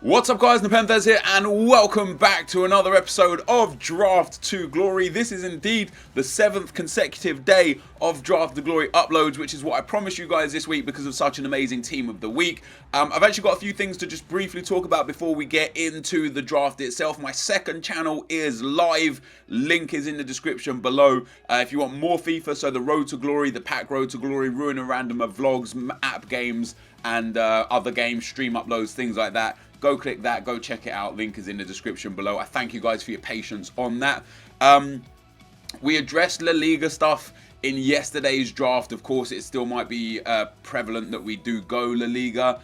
What's up guys, NepentheZ here and welcome back to another episode of Draft to Glory. This is indeed the 7th consecutive day of Draft to Glory uploads, which is what I promised you guys this week because of such an amazing team of the week. I've actually got a few things to just briefly talk about before we get into the draft itself. My second channel is live, link is in the description below. If you want more FIFA, so the Road to Glory, the Pack Road to Glory, Ruin and Randomer vlogs, app games and other games, stream uploads, things like that. Go click that, go check it out, link is in the description below. I thank you guys for your patience on that. We addressed La Liga stuff in yesterday's draft. Of course, it still might be prevalent that we do go La Liga,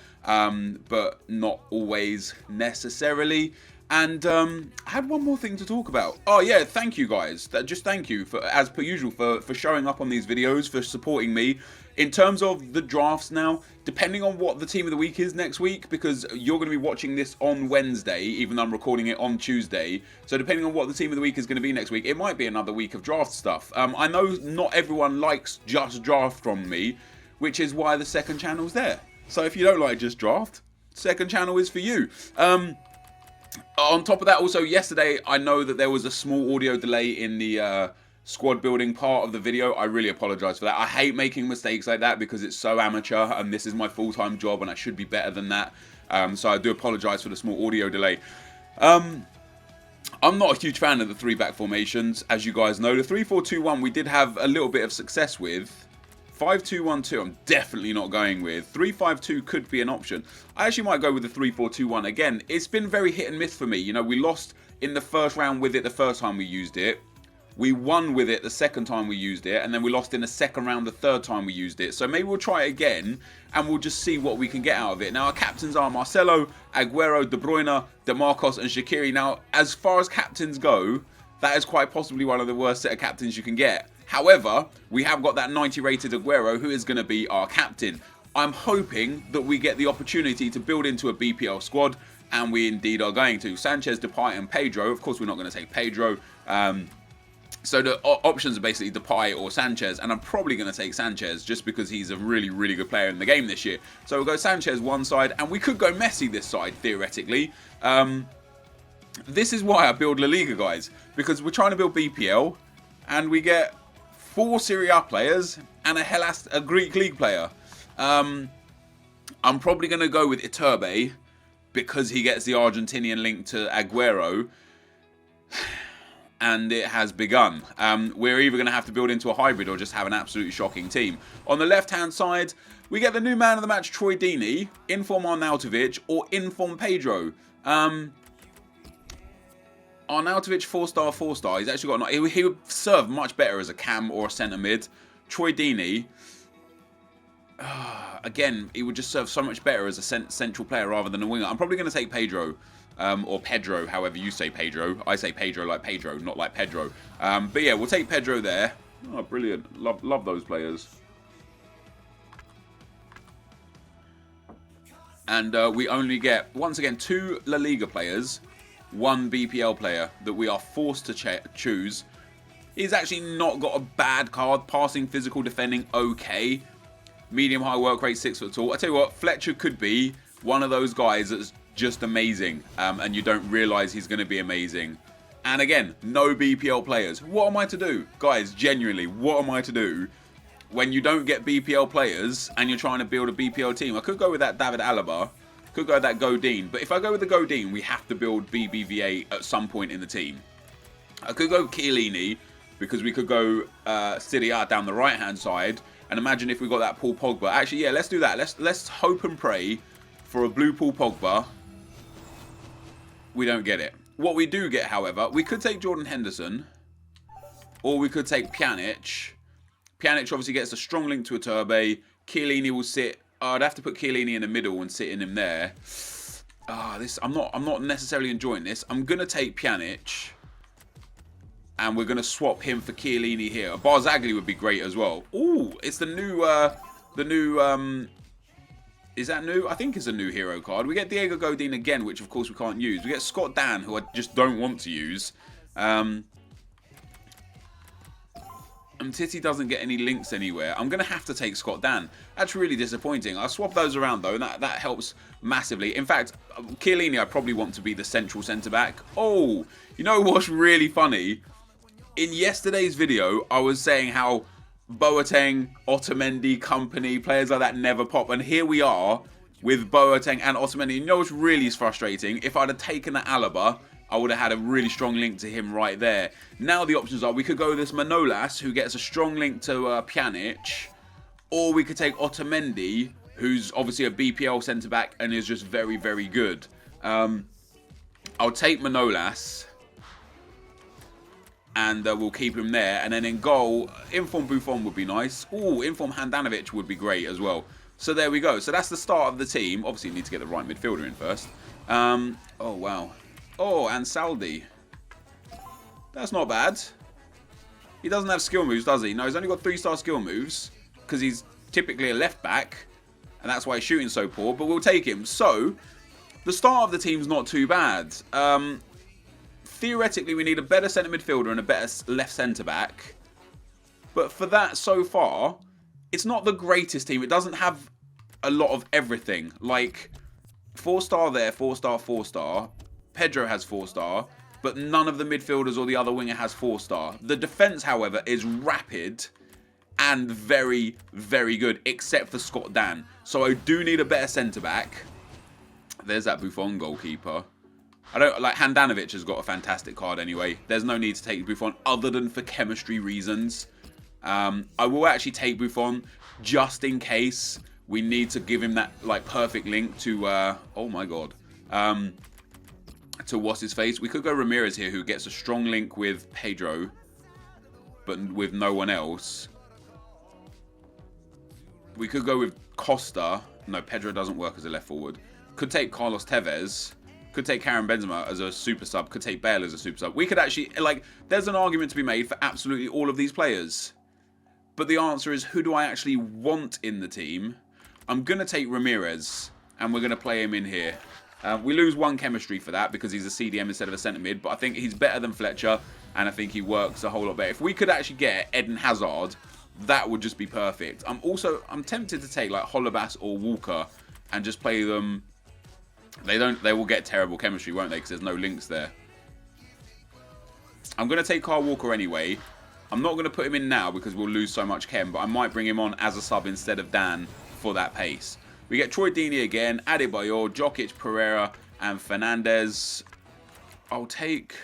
but not always necessarily. And I had one more thing to talk about. Oh yeah, thank you guys. Just thank you, for, as per usual, for showing up on these videos, for supporting me. In terms of the drafts now, depending on what the team of the week is next week, because you're going to be watching this on Wednesday, even though I'm recording it on Tuesday. So depending on what the team of the week is going to be next week, it might be another week of draft stuff. I know not everyone likes just draft from me, which is why the second channel's there. So if you don't like just draft, second channel is for you. On top of that, also yesterday, I know that there was a small audio delay in the squad building part of the video. I really apologize for that. I hate making mistakes like that because it's so amateur and this is my full-time job and I should be better than that. So I do apologize for the small audio delay. I'm not a huge fan of the 3-back formations, as you guys know. The 3-4-2-1 we did have a little bit of success with. 5-2-1-2 I'm definitely not going with. 3-5-2 could be an option. I actually might go with the 3-4-2-1 again. It's been very hit and miss for me. You know, we lost in the first round with it the first time we used it. We won with it the second time we used it, and then we lost in the second round the third time we used it. So maybe we'll try it again, and we'll just see what we can get out of it. Now, our captains are Marcelo, Aguero, De Bruyne, DeMarcos, and Shaqiri. Now, as far as captains go, that is quite possibly one of the worst set of captains you can get. However, we have got that 90 rated Aguero, who is going to be our captain. I'm hoping that we get the opportunity to build into a BPL squad, and we indeed are going to. Sanchez, Depay, and Pedro. Of course, we're not going to take Pedro. So the options are basically Depay or Sanchez, and I'm probably going to take Sanchez just because he's a really, really good player in the game this year. So we'll go Sanchez one side, and we could go Messi this side, theoretically. This is why I build La Liga, guys, because we're trying to build BPL, and we get 4 Serie A players and a Greek League player. I'm probably going to go with Iturbe because he gets the Argentinian link to Aguero. And it has begun. We're either going to have to build into a hybrid or just have an absolutely shocking team. On the left-hand side, we get the new man of the match, Troy Deeney, inform Arnautovic, or inform Pedro. Arnautovic, 4-star, 4-star. He's actually got he would serve much better as a cam or a centre mid. Troy Deeney, again, he would just serve so much better as a central player rather than a winger. I'm probably going to take Pedro. Or Pedro, however you say Pedro. I say Pedro like Pedro, not like Pedro. But yeah, we'll take Pedro there. Oh, brilliant. Love those players. And we only get, once again, 2 La Liga players, 1 BPL player that we are forced to choose. He's actually not got a bad card. Passing, physical, defending, okay. Medium high work rate, 6 foot tall. I tell you what, Fletcher could be one of those guys that's just amazing, and you don't realize he's going to be amazing. And again, no BPL players. What am I to do? Guys, genuinely, what am I to do when you don't get BPL players and you're trying to build a BPL team? I could go with that David Alaba, could go with that Godin, but if I go with the Godin, we have to build BBVA at some point in the team. I could go Chiellini, because we could go Serie A down the right-hand side, and imagine if we got that Paul Pogba. Actually, yeah, let's do that. Let's hope and pray for a blue Paul Pogba. We don't get it. What we do get, however, we could take Jordan Henderson, or we could take Pjanic. Pjanic obviously gets a strong link to Iturbe. Chiellini will sit. I'd have to put Chiellini in the middle and sit in him there. I'm not necessarily enjoying this. I'm gonna take Pjanic, and we're gonna swap him for Chiellini here. Barzagli would be great as well. Ooh, it's the new is that new? I think it's a new hero card. We get Diego Godin again, which of course we can't use. We get Scott Dan, who I just don't want to use. Titty doesn't get any links anywhere. I'm going to have to take Scott Dan. That's really disappointing. I'll swap those around, though, and that helps massively. In fact, Chiellini, I probably want to be the central centre-back. Oh, you know what's really funny? In yesterday's video, I was saying how Boateng, Otamendi, Company, players like that never pop. And here we are with Boateng and Otamendi. You know what's really frustrating? If I'd have taken the Alaba, I would have had a really strong link to him right there. Now the options are, we could go with this Manolas, who gets a strong link to Pjanic, or we could take Otamendi, who's obviously a BPL centre-back and is just very, very good. I'll take Manolas, and we'll keep him there. And then in goal, Inform Buffon would be nice. Ooh, Inform Handanovic would be great as well. So there we go. So that's the start of the team. Obviously, you need to get the right midfielder in first. Oh, wow. Oh, and Saldi. That's not bad. He doesn't have skill moves, does he? No, he's only got 3-star skill moves because he's typically a left back, and that's why he's shooting so poor, but we'll take him. So, the start of the team's not too bad. Theoretically, we need a better centre midfielder and a better left centre-back. But for that, so far, it's not the greatest team. It doesn't have a lot of everything. Like, 4-star there, 4-star, 4-star. Pedro has 4-star, but none of the midfielders or the other winger has 4-star. The defence, however, is rapid and very, very good, except for Scott Dan. So I do need a better centre-back. There's that Buffon goalkeeper. I don't like Handanovic has got a fantastic card anyway. There's no need to take Buffon other than for chemistry reasons. I will actually take Buffon just in case we need to give him that like perfect link to oh my god. To what's his face. We could go Ramirez here, who gets a strong link with Pedro, but with no one else. We could go with Costa. No, Pedro doesn't work as a left forward. Could take Carlos Tevez. Could take Karim Benzema as a super sub. Could take Bale as a super sub. We could actually, like, there's an argument to be made for absolutely all of these players. But the answer is, who do I actually want in the team? I'm going to take Ramirez, and we're going to play him in here. We lose one chemistry for that because he's a CDM instead of a centre mid, but I think he's better than Fletcher, and I think he works a whole lot better. If we could actually get Eden Hazard, that would just be perfect. I'm tempted to take like Holebas or Walker and just play them. They will get terrible chemistry, won't they? Because there's no links there. I'm going to take Kyle Walker anyway. I'm not going to put him in now because we'll lose so much chem, but I might bring him on as a sub instead of Dan for that pace. We get Troy Deeney again, Adebayor, Jokic, Pereira, and Fernandez. I'll take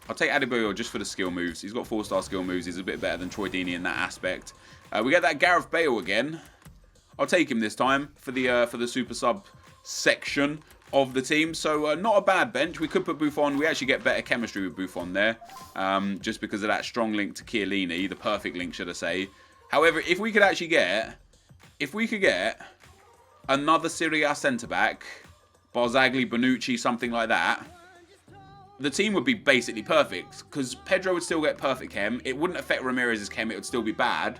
Adebayor just for the skill moves. He's got 4-star skill moves. He's a bit better than Troy Deeney in that aspect. We get that Gareth Bale again. I'll take him this time for the super sub section of the team. So not a bad bench. We could put Buffon. We actually get better chemistry with Buffon there, just because of that strong link to Chiellini, the perfect link, should I say. However, if we could get another Serie A centre-back, Barzagli, Bonucci, something like that, the team would be basically perfect. Because Pedro would still get perfect chem. It wouldn't affect Ramirez's chem. It would still be bad.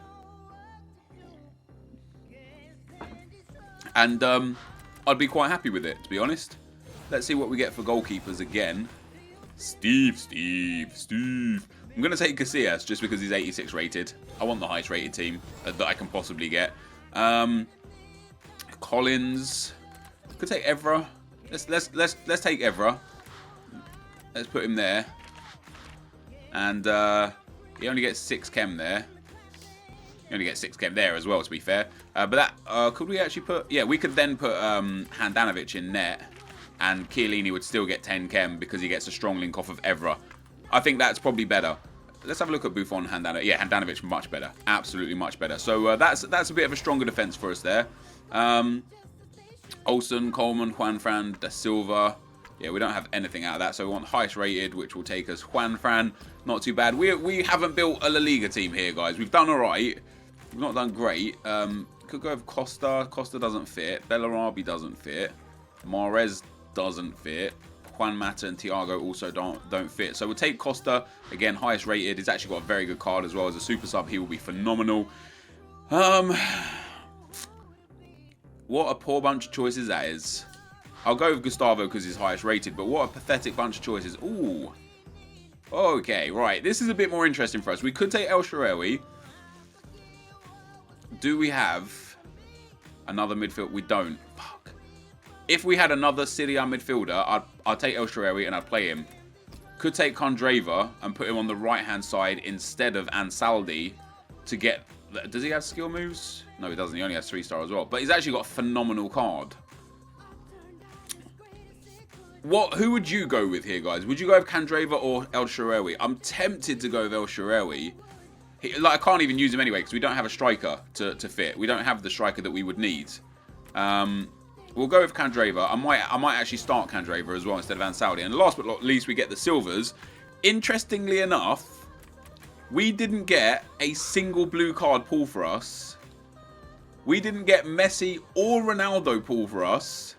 And I'd be quite happy with it, to be honest. Let's see what we get for goalkeepers again. Steve. I'm going to take Casillas just because he's 86 rated. I want the highest rated team that I can possibly get. Collins. Could take Evra. Let's take Evra. Let's put him there. And he only gets 6 chem there. You only get 6 chem there as well, to be fair. But that, could we actually put... Yeah, we could then put Handanovic in net. And Chiellini would still get 10 chem because he gets a strong link off of Evra. I think that's probably better. Let's have a look at Buffon and Handanovic. Yeah, Handanovic much better. Absolutely much better. So that's a bit of a stronger defence for us there. Olsen, Coleman, Juanfran, Da Silva. Yeah, we don't have anything out of that. So we want highest rated, which will take us Juanfran. Not too bad. We haven't built a La Liga team here, guys. We've done all right. We've not done great. Could go with Costa. Costa doesn't fit. Bellarabi doesn't fit. Mahrez doesn't fit. Juan Mata and Thiago also don't fit. So we'll take Costa. Again, highest rated. He's actually got a very good card as well. As a super sub, he will be phenomenal. What a poor bunch of choices that is. I'll go with Gustavo because he's highest rated, but what a pathetic bunch of choices. Ooh. Okay, right. This is a bit more interesting for us. We could take El Shaarawy. Do we have another midfield? We don't. Fuck. If we had another Syria midfielder, I'd take El Shaarawy and I'd play him. Could take Kondreva and put him on the right-hand side instead of Ansaldi to get... Does he have skill moves? No, he doesn't. He only has 3-star as well. But he's actually got a phenomenal card. Who would you go with here, guys? Would you go with Kondreva or El Shaarawy? I'm tempted to go with El Shaarawy. I can't even use him anyway because we don't have a striker to fit. We don't have the striker that we would need. We'll go with Kondreva. I might actually start Kondreva as well instead of Ansaldi. And last but not least, we get the silvers. Interestingly enough, we didn't get a single blue card pull for us. We didn't get Messi or Ronaldo pull for us.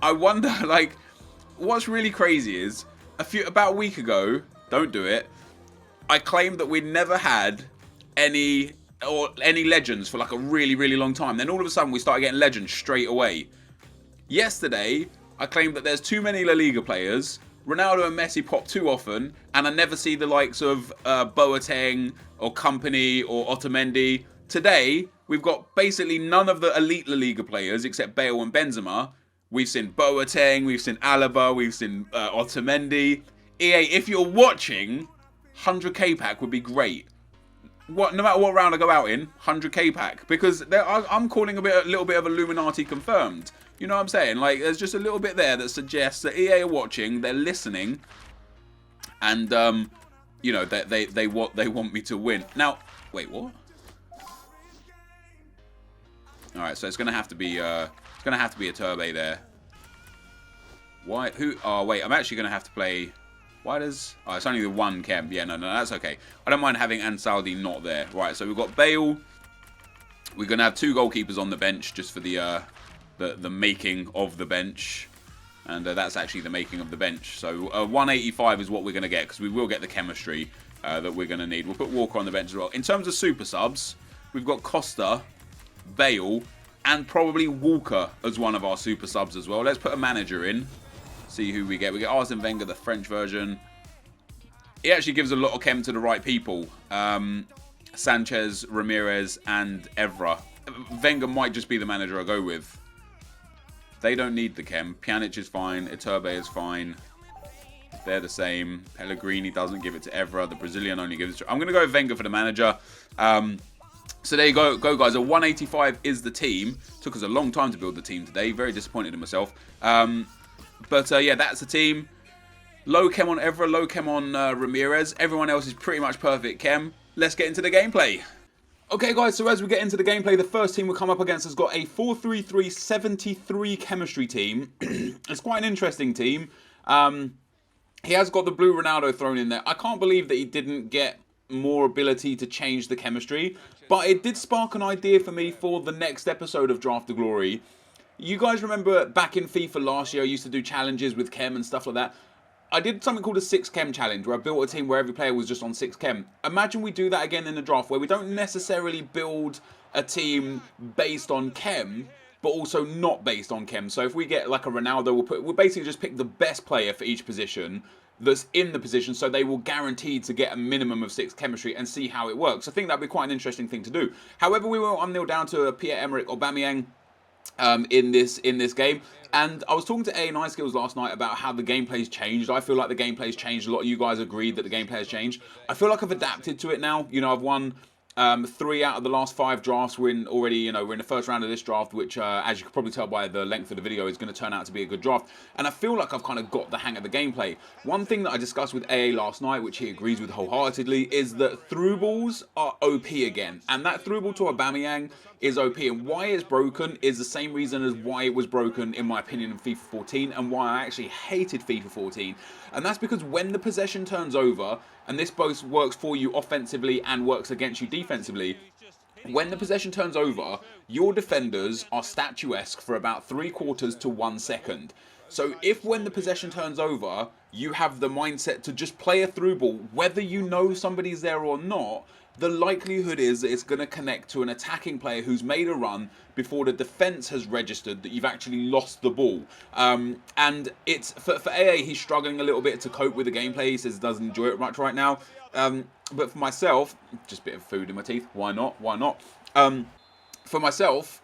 I wonder, like, what's really crazy is about a week ago, don't do it, I claimed that we'd never had any legends for like a really, really long time. Then all of a sudden we started getting legends straight away. Yesterday, I claimed that there's too many La Liga players. Ronaldo and Messi pop too often, and I never see the likes of Boateng or Company or Otamendi. Today, we've got basically none of the elite La Liga players except Bale and Benzema. We've seen Boateng, we've seen Alaba, we've seen Otamendi. EA, if you're watching, 100k pack would be great. No matter what round I go out in, 100k pack. Because I'm calling a little bit of Illuminati confirmed. You know what I'm saying? Like, there's just a little bit there that suggests that EA are watching, they're listening, and you know, they want me to win. Now, wait, what? All right, so it's gonna have to be a Turbe there. Why? Who? Oh wait, I'm actually gonna have to play. Why does... Oh, it's only the one chem. Yeah, no, that's okay. I don't mind having Ansaldi not there. Right, so we've got Bale. We're going to have 2 goalkeepers on the bench just for the making of the bench. And that's actually the making of the bench. So 185 is what we're going to get because we will get the chemistry that we're going to need. We'll put Walker on the bench as well. In terms of super subs, we've got Costa, Bale, and probably Walker as one of our super subs as well. Let's put a manager in. See who we get. We get Arsene Wenger, the French version. He actually gives a lot of chem to the right people. Sanchez, Ramirez, and Evra. Wenger might just be the manager I go with. They don't need the chem. Pjanic is fine. Iturbe is fine. They're the same. Pellegrini doesn't give it to Evra. The Brazilian only gives it to... I'm going to go with Wenger for the manager. So there you go, guys. A 185 is the team. Took us a long time to build the team today. Very disappointed in myself. But yeah, that's the team. Low chem on Evra, low chem on Ramirez. Everyone else is pretty much perfect chem. Let's get into the gameplay. Okay, guys, so as we get into the gameplay, the first team we'll come up against has got a 4-3-3, 73 chemistry team. It's quite an interesting team. He has got the blue Ronaldo thrown in there. I can't believe that he didn't get more ability to change the chemistry. But it did spark an idea for me for the next episode of Draft to Glory. You guys remember back in FIFA last year, I used to do challenges with chem and stuff like that. I did something called a 6 chem challenge where I built a team where every player was just on 6 chem. Imagine we do that again in the draft where we don't necessarily build a team based on chem, but also not based on chem. So if we get like a Ronaldo, we'll basically just pick the best player for each position that's in the position, so they will guarantee to get a minimum of 6 chemistry and see how it works. I think that'd be quite an interesting thing to do. However, we will 1-0 down to Pierre-Emerick Aubameyang in this game, and I was talking to A9 Skills last night about how the gameplay's changed. I feel like the gameplay's changed. A lot of you guys agreed that the gameplay has changed. I feel like I've adapted to it now. You know, I've won 3 out of the last 5 drafts. We're in the first round of this draft, which as you can probably tell by the length of the video is going to turn out to be a good draft, and I feel like I've kind of got the hang of the gameplay. One thing that I discussed with AA last night, which he agrees with wholeheartedly, is that through balls are OP again, and that through ball to Aubameyang is OP, and why it's broken is the same reason as why it was broken in my opinion in FIFA 14 and why I actually hated FIFA 14, and that's because when the possession turns over, and this both works for you offensively and works against you defensively, when the possession turns over, your defenders are statuesque for about 3/4 to 1 second. So if when the possession turns over, you have the mindset to just play a through ball, whether you know somebody's there or not, the likelihood is that it's going to connect to an attacking player who's made a run before the defence has registered that you've actually lost the ball. And it's for AA, he's struggling a little bit to cope with the gameplay. He says he doesn't enjoy it much right now. But for myself, just a bit of food in my teeth. Why not? Why not? For myself,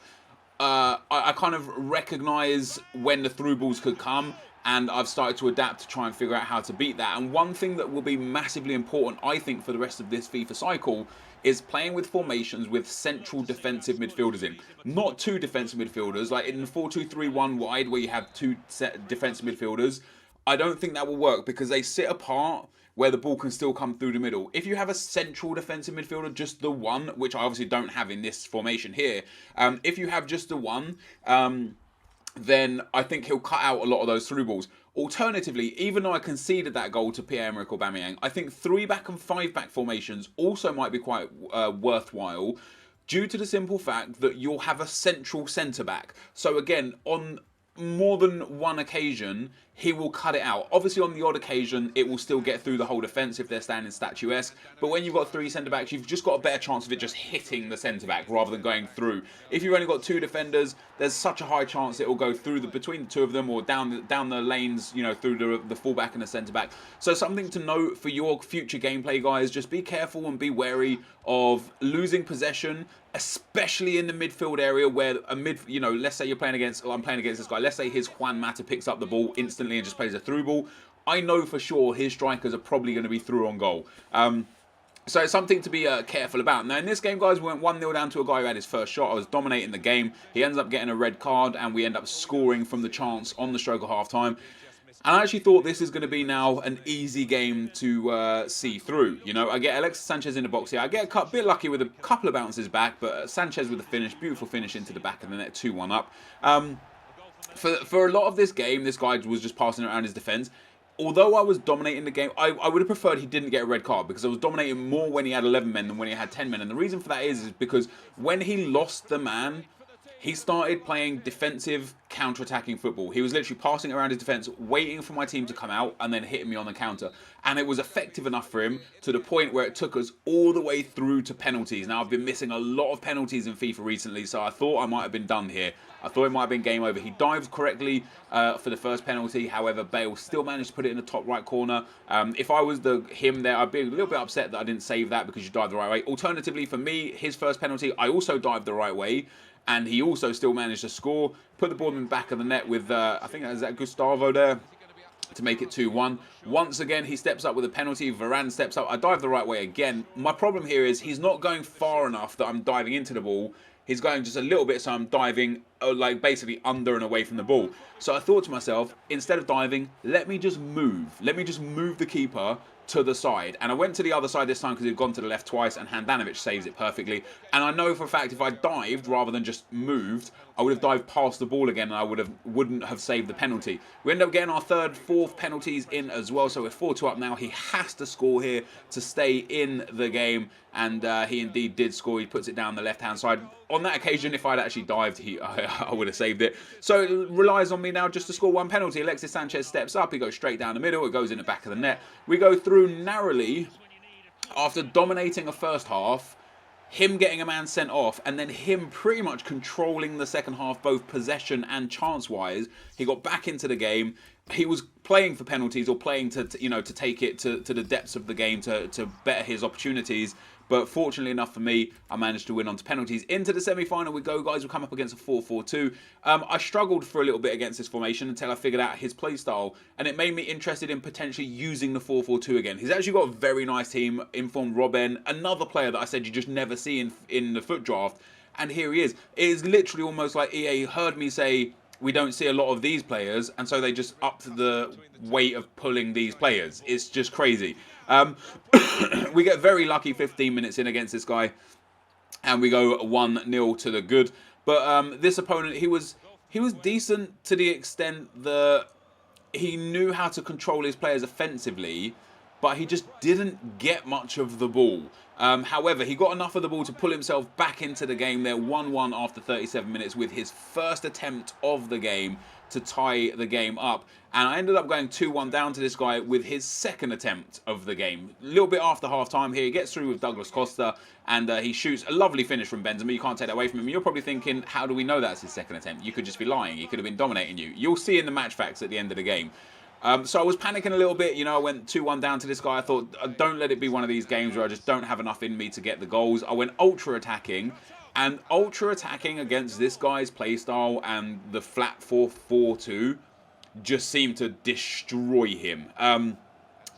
I kind of recognise when the through balls could come, and I've started to adapt to try and figure out how to beat that. And one thing that will be massively important, I think, for the rest of this FIFA cycle is playing with formations with central defensive midfielders in. Not two defensive midfielders, like in the 4-2-3-1 wide where you have two set defensive midfielders. I don't think that will work because they sit apart where the ball can still come through the middle. If you have a central defensive midfielder, just the one, which I obviously don't have in this formation here, if you have just the one, then I think he'll cut out a lot of those through balls. Alternatively, even though I conceded that goal to Pierre-Emerick Aubameyang, I think 3-back and 5-back formations also might be quite worthwhile due to the simple fact that you'll have a central centre-back. So again, on more than one occasion, he will cut it out. Obviously, on the odd occasion, it will still get through the whole defence if they're standing statuesque. But when you've got 3 centre-backs, you've just got a better chance of it just hitting the centre-back rather than going through. If you've only got 2 defenders, there's such a high chance it will go through between the 2 of them or down the lanes, you know, through the full-back and the centre-back. So something to note for your future gameplay, guys, just be careful and be wary of losing possession, especially in the midfield area where let's say you're playing against, or I'm playing against this guy, let's say his Juan Mata picks up the ball instantly and just plays a through ball. I know for sure his strikers are probably going to be through on goal. So it's something to be careful about. Now in this game, guys, we went 1-0 down to a guy who had his first shot. I was dominating the game. He ends up getting a red card and we end up scoring from the chance on the stroke of half-time. And I actually thought this is going to be now an easy game to see through. You know, I get Alexis Sanchez in the box here. I get a bit lucky with a couple of bounces back, but Sanchez with a finish, beautiful finish into the back of the net, 2-1 up. For a lot of this game, this guy was just passing around his defence. Although I was dominating the game, I would have preferred he didn't get a red card because I was dominating more when he had 11 men than when he had 10 men. And the reason for that is because when he lost the man, he started playing defensive, counter-attacking football. He was literally passing around his defence, waiting for my team to come out and then hitting me on the counter. And it was effective enough for him to the point where it took us all the way through to penalties. Now, I've been missing a lot of penalties in FIFA recently, so I thought I might have been done here. I thought it might have been game over. He dived correctly for the first penalty. However, Bale still managed to put it in the top right corner. If I was him there, I'd be a little bit upset that I didn't save that because you dived the right way. Alternatively, for me, his first penalty, I also dived the right way. And he also still managed to score, put the ball in the back of the net with, I think that was Gustavo there, to make it 2-1. Once again, he steps up with a penalty. Varane steps up. I dive the right way again. My problem here is he's not going far enough that I'm diving into the ball. He's going just a little bit, so I'm diving like basically under and away from the ball. So I thought to myself, instead of diving, let me just move. Let me just move the keeper to the side. And I went to the other side this time because he'd gone to the left twice and Handanovic saves it perfectly. And I know for a fact if I dived rather than just moved, I would have dived past the ball again and I wouldn't have saved the penalty. We end up getting our 3rd, 4th penalties in as well. So we're 4-2 up now. He has to score here to stay in the game. And he indeed did score. He puts it down the left-hand side. On that occasion, if I'd actually dived, I would have saved it. So it relies on me now just to score 1 penalty. Alexis Sanchez steps up. He goes straight down the middle. It goes in the back of the net. We go through narrowly after dominating a first half, him getting a man sent off, and then him pretty much controlling the second half, both possession and chance-wise. He got back into the game. He was playing for penalties or playing to take it to the depths of the game to better his opportunities. But fortunately enough for me, I managed to win onto penalties. Into the semi-final we go, guys. We'll come up against a 4-4-2. I struggled for a little bit against this formation until I figured out his play style. And it made me interested in potentially using the 4-4-2 again. He's actually got a very nice team. Informed Robben, another player that I said you just never see in the FUT draft. And here he is. It is literally almost like EA heard me say, we don't see a lot of these players, and so they just upped the weight of pulling these players. It's just crazy. We get very lucky 15 minutes in against this guy, and we go 1-0 to the good. But this opponent, he was decent to the extent that he knew how to control his players offensively, but he just didn't get much of the ball. However, he got enough of the ball to pull himself back into the game there, 1-1 after 37 minutes with his first attempt of the game. to tie the game up. And I ended up going 2-1 down to this guy with his second attempt of the game. A little bit after half-time here, he gets through with Douglas Costa, and he shoots a lovely finish from Benzema. You can't take that away from him. You're probably thinking, how do we know that's his second attempt? You could just be lying. He could have been dominating you. You'll see in the match facts at the end of the game. So I was panicking a little bit. You know, I went 2-1 down to this guy. I thought, don't let it be one of these games where I just don't have enough in me to get the goals. I went ultra attacking. And ultra attacking against this guy's playstyle and the flat 4-4-2 just seemed to destroy him.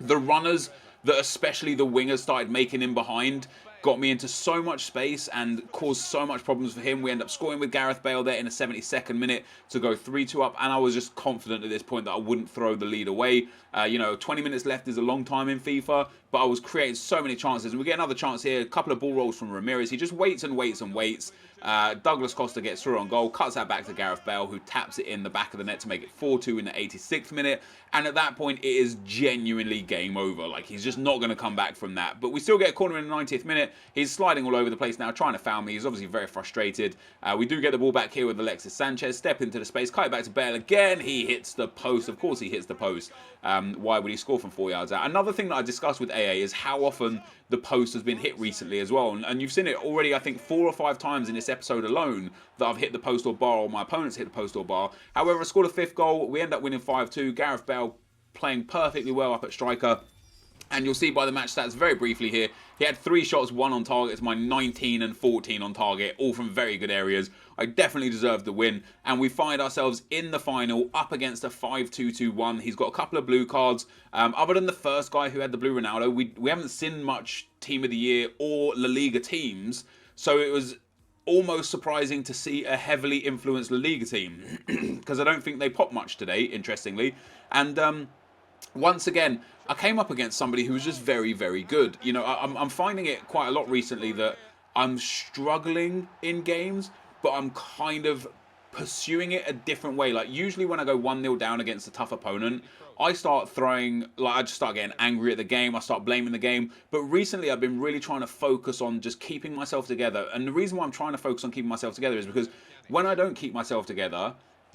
The runners that especially the wingers started making in behind got me into so much space and caused so much problems for him. We end up scoring with Gareth Bale there in the 72nd minute to go 3-2 up, and I was just confident at this point that I wouldn't throw the lead away. You know, 20 minutes left is a long time in FIFA, but I was creating so many chances, and we get another chance here, a couple of ball rolls from Ramirez. He just waits and waits and waits. Douglas Costa gets through on goal, cuts that back to Gareth Bale, who taps it in the back of the net to make it 4-2 in the 86th minute. And at that point, it is genuinely game over. Like, he's just not going to come back from that. But we still get a corner in the 90th minute. He's sliding all over the place now, trying to foul me. He's obviously very frustrated. We do get the ball back here with Alexis Sanchez. Step into the space, cut it back to Bale again. He hits the post. Of course he hits the post. Why would he score from 4 yards out? Another thing that I discussed with AA is how often the post has been hit recently as well. And you've seen it already, I think, 4 or 5 times in this episode alone that I've hit the post or bar, or my opponents hit the post or bar. However, I scored a 5th goal. We end up winning 5-2. Gareth Bale playing perfectly well up at striker. And you'll see by the match stats very briefly here, he had 3 shots, 1 on target to my 19 and 14 on target, all from very good areas. I definitely deserved the win, and we find ourselves in the final up against a 5-2-2-1. He's got a couple of blue cards. Other than the first guy who had the blue Ronaldo, we haven't seen much Team of the Year or La Liga teams, so it was almost surprising to see a heavily influenced La Liga team, because I don't think they pop much today, interestingly. And once again, I came up against somebody who was just very, very good. You know, I'm finding it quite a lot recently that I'm struggling in games, but I'm kind of pursuing it a different way. Like, usually when I go 1-0 down against a tough opponent, I start throwing, like, I just start getting angry at the game. I start blaming the game. But recently, I've been really trying to focus on just keeping myself together. And the reason why I'm trying to focus on keeping myself together is because when I don't keep myself together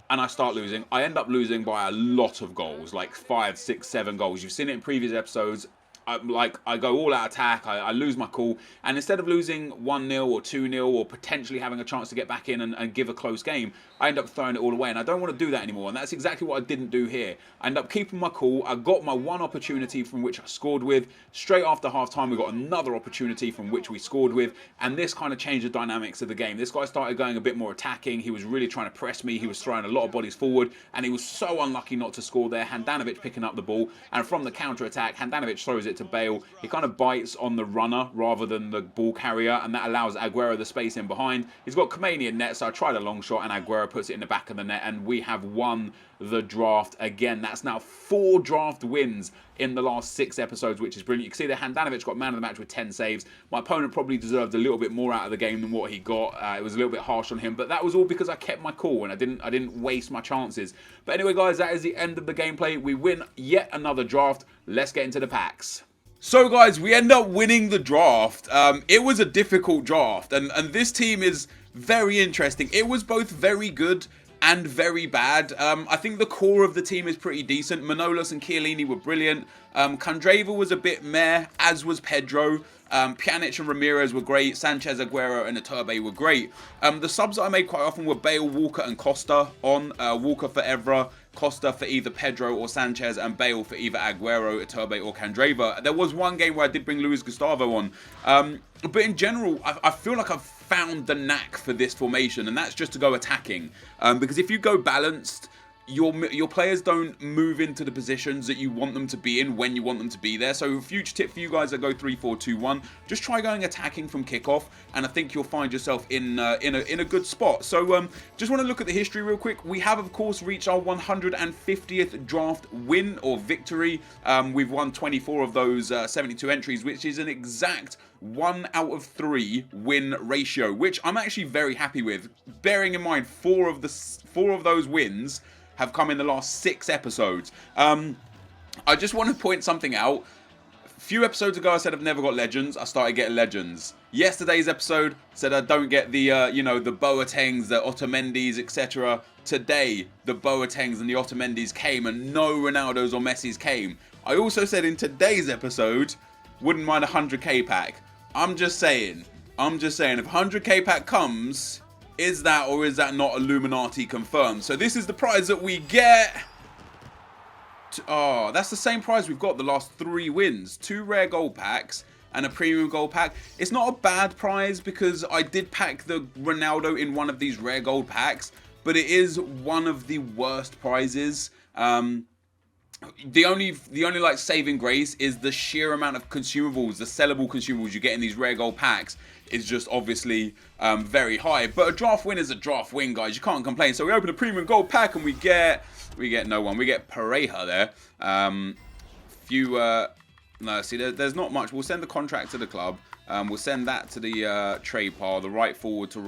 and I start losing, I end up losing by a lot of goals, like 5, 6, 7 goals. You've seen it in previous episodes. I go all out attack, I lose my cool, and instead of losing 1-0 or 2-0 or potentially having a chance to get back in and give a close game, I end up throwing it all away, and I don't want to do that anymore, and that's exactly what I didn't do here. I end up keeping my cool. I got my one opportunity from which I scored with. Straight after half-time, we got another opportunity from which we scored with, and this kind of changed the dynamics of the game. This guy started going a bit more attacking. He was really trying to press me. He was throwing a lot of bodies forward, and he was so unlucky not to score there. Handanovic picking up the ball, and from the counter-attack, Handanovic throws it to Bale. He kind of bites on the runner rather than the ball carrier, and that allows Aguero the space in behind. He's got Khomeini in net, so I tried a long shot, and Aguero puts it in the back of the net, and we have won the draft again. That's now 4 draft wins in the last 6 episodes, which is brilliant. You can see that Handanovic got man of the match with 10 saves. My opponent probably deserved a little bit more out of the game than what he got. It was a little bit harsh on him, but that was all because I kept my cool and I didn't waste my chances. But anyway, guys, that is the end of the gameplay. We win yet another draft. Let's get into the packs. So guys, we end up winning the draft. It was a difficult draft, and this team is very interesting. It was both very good and very bad. I think the core of the team is pretty decent. Manolas and Chiellini were brilliant. Candreva was a bit meh, as was Pedro. Pjanic and Ramirez were great. Sanchez, Aguero and Iturbe were great. The subs that I made quite often were Bale, Walker and Costa on. Walker for Evra, Costa for either Pedro or Sanchez, and Bale for either Aguero, Iturbe or Candreva. There was one game where I did bring Luis Gustavo on. But in general, I feel like I've found the knack for this formation, and that's just to go attacking. Because if you go balanced, your players don't move into the positions that you want them to be in when you want them to be there. So a future tip for you guys that go 3-4-2-1, just try going attacking from kickoff, and I think you'll find yourself in a good spot. So just want to look at the history real quick. We have of course reached our 150th draft win or victory. We've won 24 of those 72 entries, which is an exact 1 out of 3 win ratio, which I'm actually very happy with. Bearing in mind 4 of those wins have come in the last 6 episodes. I just want to point something out. few episodes ago I said I've never got legends. I started getting legends. Yesterday's episode said I don't get the you know, the Boatengs, the Otamendi's, etc. Today the Boatengs and the Otamendi's came and no Ronaldo's or Messi's came. I also said in today's episode wouldn't mind a 100k pack. I'm just saying if 100k pack comes, is that or is that not Illuminati confirmed? So this is the prize that we get. Oh, that's the same prize we've got the last 3 wins. 2 rare gold packs and a premium gold pack. It's not a bad prize because I did pack the Ronaldo in one of these rare gold packs, but it is one of the worst prizes. The only like saving grace is the sheer amount of consumables, the sellable consumables you get in these rare gold packs is just obviously very high. But a draft win is a draft win, guys. You can't complain. So we open a premium gold pack and we get no one. We get Pareja there. No, see, there's not much. We'll send the contract to the club. We'll send that to the trade pile. The right wing to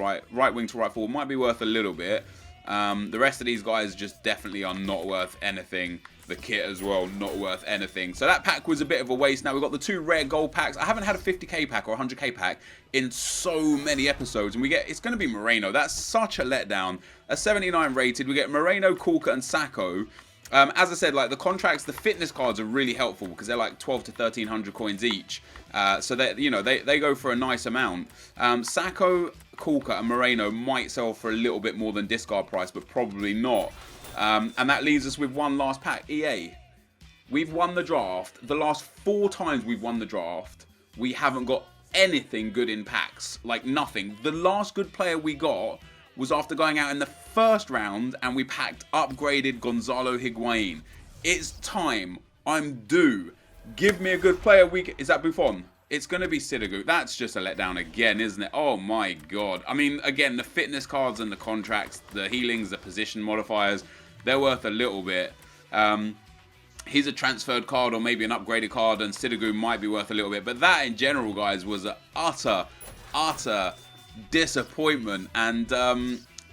right forward might be worth a little bit. The rest of these guys just definitely are not worth anything. The kit as well, not worth anything. So that pack was a bit of a waste. Now we've got the 2 rare gold packs. I haven't had a 50k pack or a 100k pack in so many episodes. And it's going to be Moreno. That's such a letdown. A 79 rated. We get Moreno, Kulka and Sacco. As I said, like the contracts, the fitness cards are really helpful because they're like 12 to 1300 coins each. So that, you know, they go for a nice amount. Sacco, Kulka and Moreno might sell for a little bit more than discard price, but probably not. And that leaves us with one last pack. EA, we've won the draft. The last 4 times we've won the draft, we haven't got anything good in packs. Like nothing. The last good player we got was after going out in the first round and we packed upgraded Gonzalo Higuain. It's time. I'm due. Give me a good player. Is that Buffon? It's going to be Sidigu. That's just a letdown again, isn't it? Oh my god. I mean, again, the fitness cards and the contracts, the healings, the position modifiers, they're worth a little bit. He's a transferred card or maybe an upgraded card, and Sidigu might be worth a little bit. But that in general, guys, was an utter disappointment. And,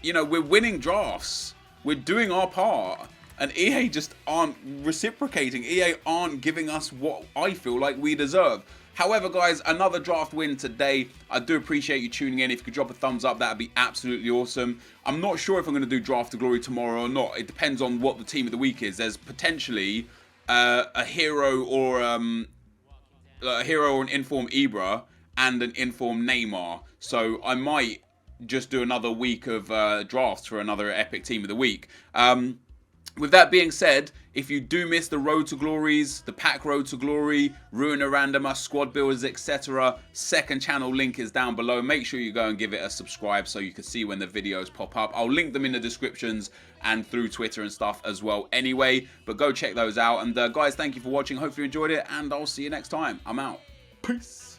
you know, we're winning drafts. We're doing our part. And EA just aren't reciprocating. EA aren't giving us what I feel like we deserve. However, guys, another draft win today. I do appreciate you tuning in. If you could drop a thumbs up, that would be absolutely awesome. I'm not sure if I'm going to do Draft to Glory tomorrow or not. It depends on what the team of the week is. There's potentially a hero or an informed Ibra and an informed Neymar. So I might just do another week of drafts for another epic team of the week. With that being said, if you do miss the Road to Glories, the Pack Road to Glory, Ruiner Randomer, Squad Builders, etc., second channel link is down below. Make sure you go and give it a subscribe so you can see when the videos pop up. I'll link them in the descriptions and through Twitter and stuff as well anyway. But go check those out. And guys, thank you for watching. Hopefully you enjoyed it, and I'll see you next time. I'm out. Peace.